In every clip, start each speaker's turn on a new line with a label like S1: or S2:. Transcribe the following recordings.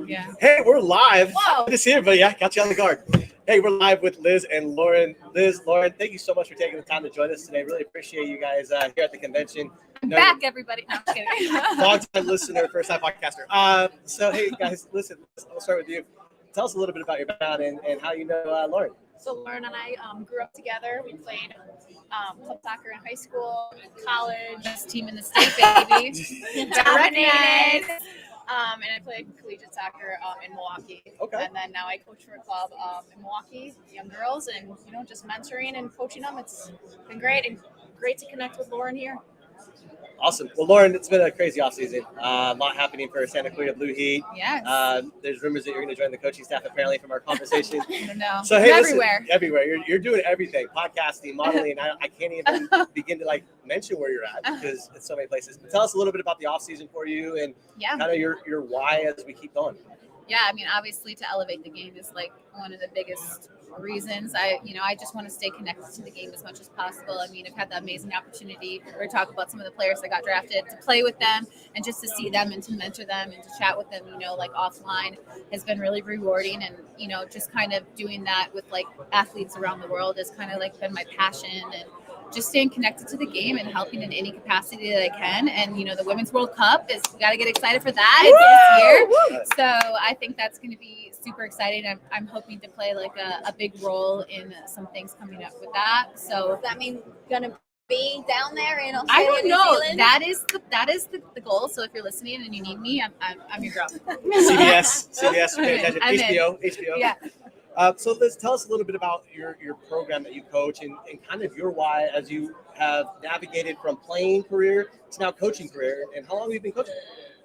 S1: Yeah.
S2: Hey, we're live.
S3: Whoa.
S2: Good to see everybody. Yeah, got you on the guard. Hey, we're live with Liz and Lauren. Liz, Lauren, thank you so much for taking the time to join us today. Really appreciate you guys here at the convention.
S1: I'm back, everybody. No, I'm just kidding.
S2: Long-time listener, first-time podcaster. So, hey, guys, listen, I'll start with you. Tell us a little bit about your background and how you know Lauren.
S3: So Lauren and I grew up together. We played club soccer in high school, college.
S1: Best team in the state, baby.
S3: Dominated. And I played collegiate soccer in Milwaukee.
S2: Okay.
S3: And then now I coach for a club in Milwaukee, young girls, and just mentoring and coaching them. It's been great and great to connect with Lauren here.
S2: Awesome. Well, Lauren, it's been a crazy offseason. A lot happening for Santa Clarita Blue Heat.
S1: Yes.
S2: There's rumors that you're going to join the coaching staff, apparently, from our conversation.
S1: I don't know.
S2: So, hey, listen,
S1: everywhere.
S2: everywhere. You're doing everything, podcasting, modeling. I can't even begin to mention where you're at because it's so many places. But tell us a little bit about the offseason for you and kind of your why as we keep going.
S1: Yeah, I mean, obviously to elevate the game is one of the biggest reasons. I just want to stay connected to the game as much as possible. I mean, I've had the amazing opportunity. We're talking about some of the players that got drafted to play with them and just to see them and to mentor them and to chat with them, offline has been really rewarding. And, just kind of doing that with athletes around the world has kind of been my passion, and just staying connected to the game and helping in any capacity that I can. And, the Women's World Cup we got to get excited for that this year. So I think that's going to be super exciting. I'm hoping to play a big role in some things coming up with that. So
S4: does that mean going to be down there in Australia?
S1: I don't
S4: New
S1: know.
S4: Zealand?
S1: That is the goal. So if you're listening and you need me, I'm your girl.
S2: CBS, pay attention.
S1: I'm
S2: HBO.
S1: Yeah.
S2: So Liz, tell us a little bit about your program that you coach and kind of your why as you have navigated from playing career to now coaching career, and how long have you been coaching?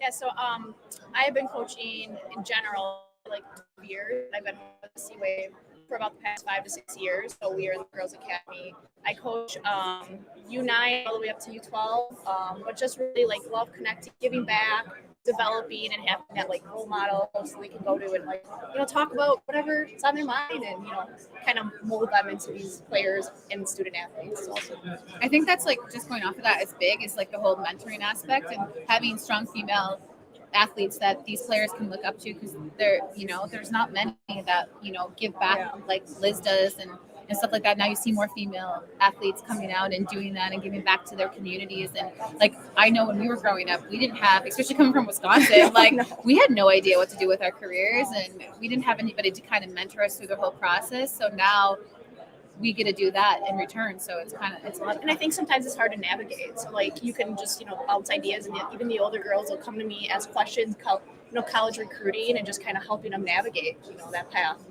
S3: Yeah, so I have been coaching in general 2 years. I've been with the C-Wave for about the past 5 to 6 years. So we are in the Girls Academy. I coach U9 all the way up to U12, but just really love connecting, giving back, developing, and having that role model so they can go to and talk about whatever's on their mind and kind of mold them into these players and student athletes. Also,
S1: I think that's just going off of that is big. Is the whole mentoring aspect and having strong female athletes that these players can look up to, because there's not many that give back like Liz does and stuff like that. Now you see more female athletes coming out and doing that and giving back to their communities. And I know when we were growing up, we didn't have, especially coming from Wisconsin, we had no idea what to do with our careers, and we didn't have anybody to kind of mentor us through the whole process. So now we get to do that in return. So it's a lot of fun.
S3: And I think sometimes it's hard to navigate. So you can just bounce ideas, and even the older girls will come to me, ask questions, college recruiting, and just kind of helping them navigate that path.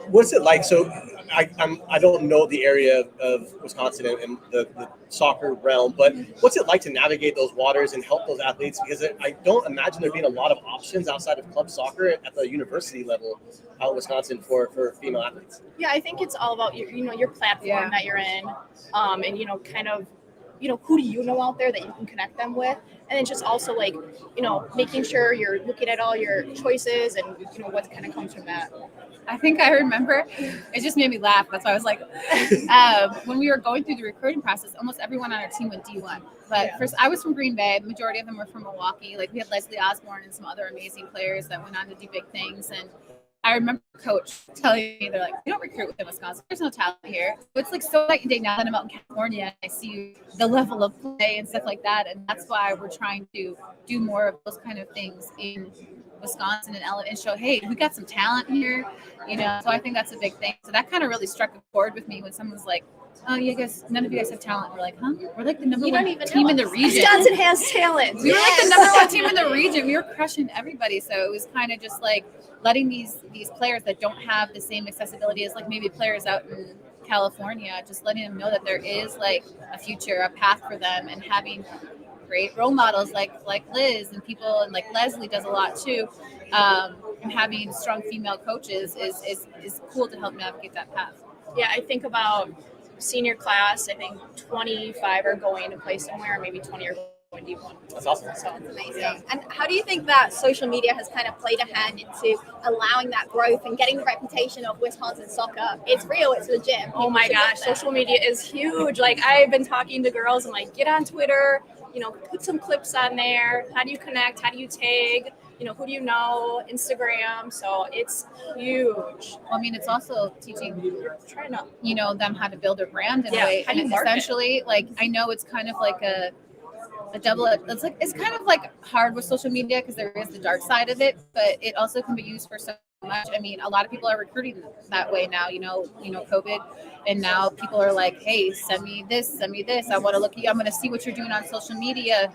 S2: What's it like? So I don't know the area of Wisconsin and the soccer realm, but what's it like to navigate those waters and help those athletes? Because I don't imagine there being a lot of options outside of club soccer at the university level out in Wisconsin for female athletes.
S3: Yeah, I think it's all about your platform that you're in, and kind of who do you know out there that you can connect them with, and then just also making sure you're looking at all your choices and what kind of comes from that.
S1: I think I remember, it just made me laugh. That's why I was when we were going through the recruiting process, almost everyone on our team went D1. But first, I was from Green Bay. The majority of them were from Milwaukee. We had Leslie Osborne and some other amazing players that went on to do big things. And I remember coach telling me, they're like, we don't recruit within Wisconsin. There's no talent here. It's so night and day now that I'm out in California and I see the level of play and stuff like that. And that's why we're trying to do more of those kind of things in Wisconsin and show, hey, we got some talent here, so I think that's a big thing. So that kind of really struck a chord with me when someone's like, oh, you guys, none of you guys have talent. We're like, huh? We're the number one team in the region.
S3: Wisconsin has talent.
S1: We were the number one team in the region. We were crushing everybody. So it was kind of just letting these players that don't have the same accessibility as maybe players out in California, just letting them know that there is a future, a path for them, and having great role models like Liz and people, and Leslie does a lot too, and having strong female coaches is cool to help navigate that path.
S3: Yeah, I think about senior class, I think 25 are going to play somewhere, maybe 20 are going D1.
S2: That's awesome.
S3: So
S4: That's amazing. Yeah. And how do you think that social media has kind of played a hand into allowing that growth and getting the reputation of Wisconsin soccer? It's real, it's legit.
S3: Oh my gosh, social media is huge. I've been talking to girls and get on Twitter, put some clips on there. How do you connect? How do you tag? who do you know, Instagram. So it's huge.
S1: Well, I mean, it's also teaching
S3: Try not.
S1: them how to build a brand in a
S3: Yeah,
S1: way.
S3: how do you
S1: And
S3: market?
S1: essentially, like, I know it's kind of like a double. It's kind of like hard with social media because there is the dark side of it, but it also can be used for so much. I mean, a lot of people are recruiting that way now. COVID, and now people are like, hey, send me this. I want to look at you. I'm going to see what you're doing on social media.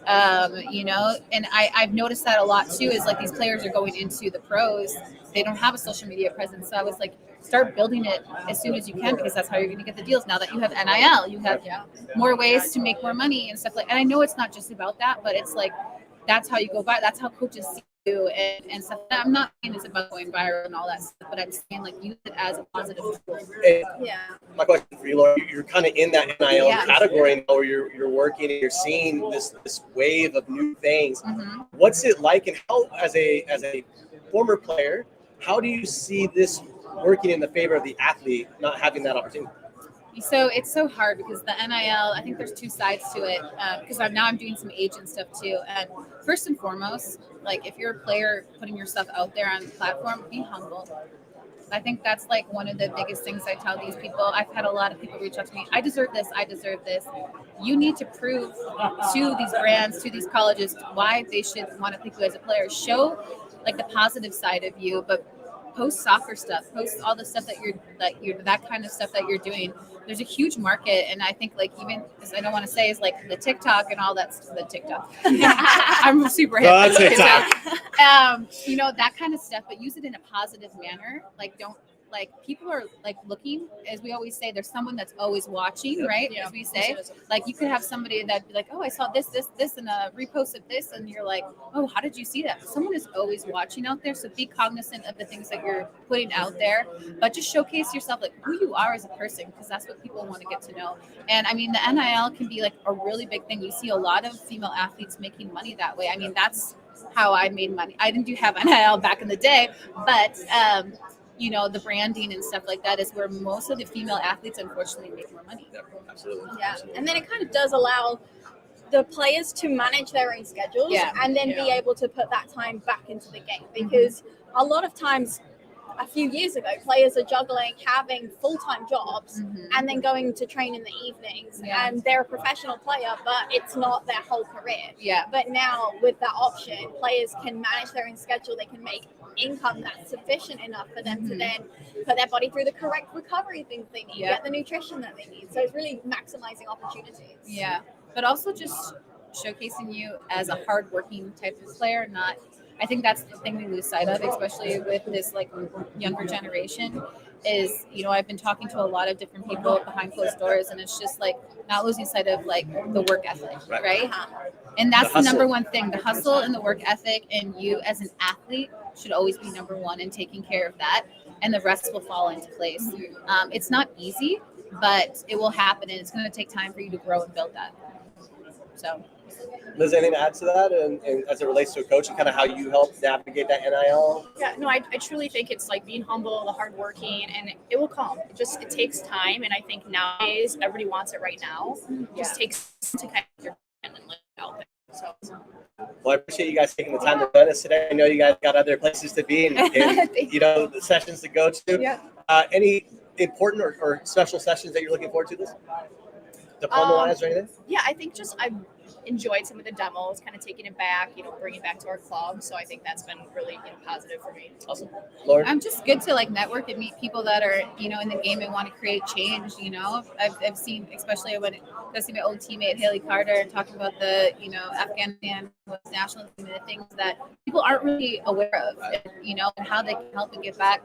S1: And I've noticed that a lot too, is like these players are going into the pros, they don't have a social media presence. So I was like, start building it as soon as you can, because that's how you're going to get the deals. Now that you have NIL, you have more ways to make more money and stuff like. And I know it's not just about that, but it's like that's how you go by. That's how coaches see you and stuff. I'm not saying it's about going viral and all that stuff, but I'm saying like use it as a positive tool.
S4: Yeah.
S2: My question for you, Laura, you're kind of in that NIL
S1: Yeah.
S2: category now, where you're working and you're seeing this wave of new things.
S1: Mm-hmm.
S2: What's it like, and how, as a former player, how do you see this working in the favor of the athlete not having that opportunity?
S1: So it's so hard because the NIL, I think there's two sides to it, because I'm doing some agent stuff too. And first and foremost, like if you're a player putting yourself out there on the platform, be humble. I think that's like one of the biggest things I tell these people. I've had a lot of people reach out to me. I deserve this. You need to prove to these brands, to these colleges, why they should want to pick you as a player. Show like the positive side of you, but post soccer stuff, post all the stuff that kind of stuff that you're doing. There's a huge market, and I think like even because I don't want to say is like the TikTok and all that stuff. The TikTok, I'm super hip.
S2: Oh, TikTok.
S1: That kind of stuff, but use it in a positive manner. Like don't like people are like looking, as we always say. There's someone that's always watching, right?
S3: Yeah.
S1: As we say, like you could have somebody that be like, oh, I saw this, and a repost of this, and you're like, oh, how did you see that? Someone is always watching out there, so be cognizant of the things that you're putting out there, but just showcase yourself, like who you are as a person, because that's what people want to get to know. And I mean, the NIL can be like a really big thing. You see a lot of female athletes making money that way. I mean, that's how I made money. I didn't have NIL back in the day, but the branding and stuff like that is where most of the female athletes unfortunately make more money.
S2: Yeah, absolutely.
S4: Yeah.
S2: Absolutely.
S4: And then it kind of does allow the players to manage their own schedules and then be able to put that time back into the game, because a lot of times a few years ago players are juggling having full-time jobs and then going to train in the evenings, and they're a professional player but it's not their whole career. But now with that option, players can manage their own schedule. They can make income that's sufficient enough for them to then put their body through the correct recovery things they need, get the nutrition that they need. So it's really maximizing opportunities.
S1: But also just showcasing you as a hardworking type of player. Not, I think that's the thing we lose sight of, especially with this like younger generation. Is I've been talking to a lot of different people behind closed doors, and it's just like not losing sight of like the work ethic, right? And that's the number one thing. The hustle and the work ethic, and you as an athlete should always be number one in taking care of that, and the rest will fall into place. It's not easy, but it will happen, and it's going to take time for you to grow and build that. So,
S2: Liz, anything to add to that, and as it relates to a coach and kind of how you help navigate that NIL?
S3: Yeah, no, I truly think it's like being humble, the hardworking, and it will come. It takes time, and I think nowadays everybody wants it right now. It just takes to kind of and live out there. So.
S2: Well, I appreciate you guys taking the time to join us today. I know you guys got other places to be and the sessions to go to. Any important or special sessions that you're looking forward to this? Diploma-wise or anything?
S3: Yeah, I think I enjoyed some of the demos, kind of taking it back, bringing it back to our club. So I think that's been really positive for me.
S2: Awesome. Lauren?
S1: I'm just good to like network and meet people that are, in the game and want to create change. I've seen, especially when I see my old teammate Haley Carter talking about the, Afghanistan national team and the things that people aren't really aware of, and how they can help and get back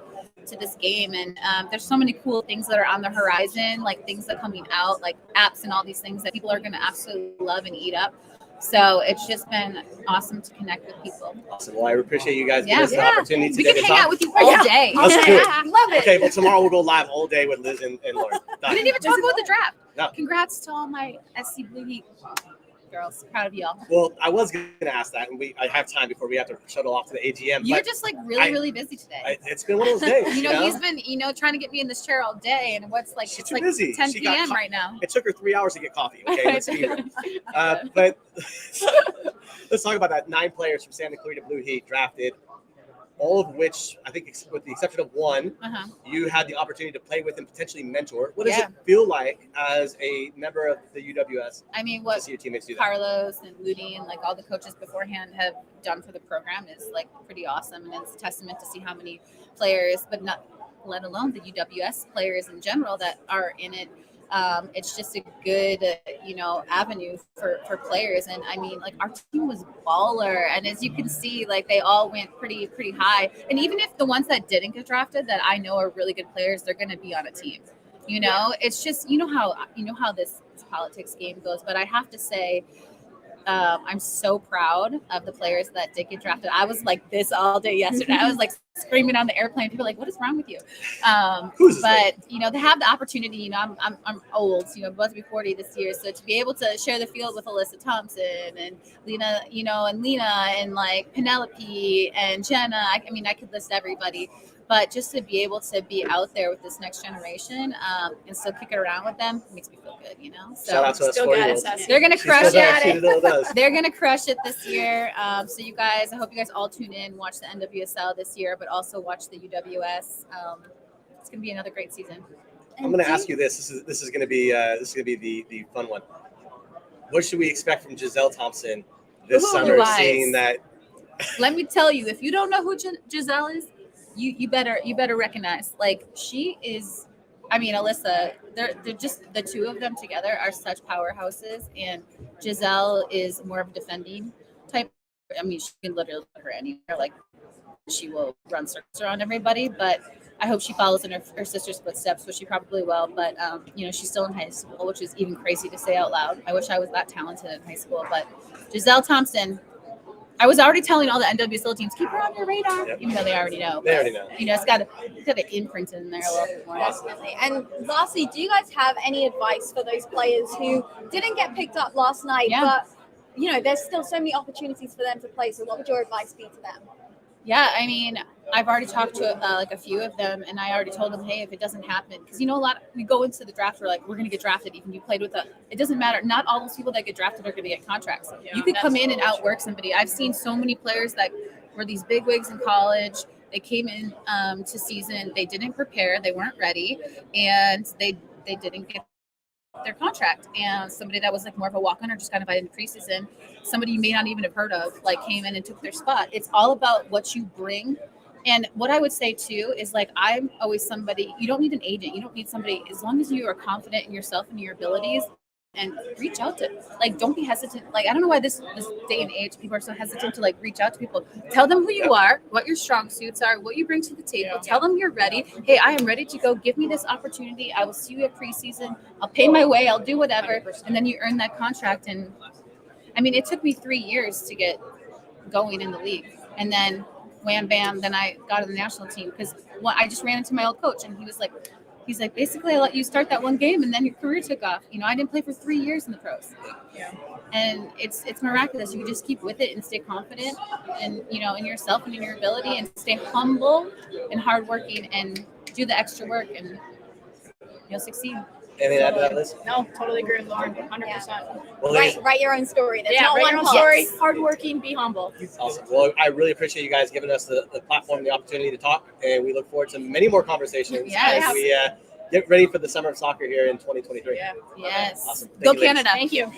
S1: to this game. And there's so many cool things that are on the horizon, like things that are coming out, like apps and all these things that people are going to absolutely love and eat up. So it's just been awesome to connect with people.
S2: Awesome. Well, I appreciate you guys giving us the opportunity
S1: We
S2: today
S1: can
S2: to
S1: hang
S2: talk.
S1: out with you all day.
S2: Let's do it.
S1: Love it.
S2: Okay, well, tomorrow we'll go live all day with Liz and Lauren.
S1: We didn't even talk about the draft.
S2: No.
S1: Congrats to all my SC Blue Heat girls. Proud of y'all.
S2: Well, I was going to ask that, and I have time before we have to shuttle off to the AGM.
S1: You're
S2: but
S1: just like really busy today.
S2: it's been one of those days.
S1: You know, he's been, trying to get me in this chair all day, and it's
S2: She's too
S1: like
S2: busy.
S1: 10
S2: She got
S1: p.m. right now.
S2: It took her 3 hours to get coffee. Okay, let's be real. But let's talk about that. 9 players from Santa Clarita Blue Heat drafted, all of which, I think, with the exception of one, you had the opportunity to play with and potentially mentor. What does it feel like as a member of the UWS?
S1: I mean, what
S2: to see your teammates do that?
S1: Carlos and Ludi and like all the coaches beforehand have done for the program is like pretty awesome, and it's a testament to see how many players, but not let alone the UWS players in general that are in it. It's just a good, avenue for players. And I mean, like, our team was baller. And as you can see, like, they all went pretty high. And even if the ones that didn't get drafted that I know are really good players, they're going to be on a team. It's just, how this politics game goes. But I have to say, I'm so proud of the players that did get drafted. I was like this all day yesterday. I was like screaming on the airplane. People were like, what is wrong with you? But they have the opportunity. I'm old. I'm about to be 40 this year, so to be able to share the field with Alyssa Thompson and Lena, and Lena and like Penelope and Jenna. I could list everybody. But just to be able to be out there with this next generation and still kick it around with them makes me feel good, So
S2: shout out to us 4-year-olds.
S1: They're gonna crush
S2: it.
S1: They're gonna crush it this year. So you guys, I hope you guys all tune in, watch the NWSL this year, but also watch the UWS. It's gonna be another great season.
S2: I'm gonna ask you this. This is gonna be the fun one. What should we expect from Giselle Thompson this summer? Seeing that,
S1: let me tell you, if you don't know who Giselle is, you better recognize, like, she is. Alyssa, they're just, the two of them together are such powerhouses, and Giselle is more of a defending type. She can literally put her anywhere, like she will run circles around everybody, but I hope she follows in her sister's footsteps, which she probably will. But she's still in high school, which is even crazy to say out loud. I wish I was that talented in high school. But Giselle Thompson, I was already telling all the NWSL teams, keep her on your radar, even though they already know.
S2: They already know.
S1: It's got an imprint in there a little bit more.
S4: Definitely. And lastly, do you guys have any advice for those players who didn't get picked up last night, but there's still so many opportunities for them to play? So what would your advice be to them?
S1: Yeah, I've already talked to like a few of them, and I already told them, hey, if it doesn't happen, because we go into the draft, we're like, we're going to get drafted. Even you played with it doesn't matter. Not all those people that get drafted are going to get contracts. You could come in and outwork somebody. I've seen so many players that were these big wigs in college. They came in to season, they didn't prepare, they weren't ready, and they didn't get their contract. And somebody that was like more of a walk-on or just kind of in preseason, somebody you may not even have heard of, like came in and took their spot. It's all about what you bring. And what I would say too is, like, I'm always somebody, you don't need an agent, you don't need somebody, as long as you are confident in yourself and your abilities, and reach out to, like, don't be hesitant. Like, I don't know why this day and age people are so hesitant to like reach out to people. Tell them who you are, what your strong suits are, what you bring to the table. Tell them you're ready. Hey, I am ready to go. Give me this opportunity. I will see you at preseason. I'll pay my way. I'll do whatever. 100%. And then you earn that contract. And it took me 3 years to get going in the league. And then wham, bam, then I got on the national team, because I just ran into my old coach, and he's like, basically, I let you start that one game, and then your career took off. I didn't play for 3 years in the pros. Yeah. And it's miraculous. You just keep with it and stay confident and, in yourself and in your ability, and stay humble and hardworking and do the extra work, and you'll succeed.
S2: Anything to add to that, Liz?
S3: No, totally agree with Lauren, 100%.
S2: Well,
S4: write your own story. That's
S3: write your own story.
S4: Yes.
S3: Hardworking, be humble.
S2: Awesome. Well, I really appreciate you guys giving us the platform, the opportunity to talk, and we look forward to many more conversations as we get ready for the summer of soccer here in 2023.
S3: Yeah.
S1: Yes.
S2: Awesome.
S1: Go Canada.
S3: Thank you.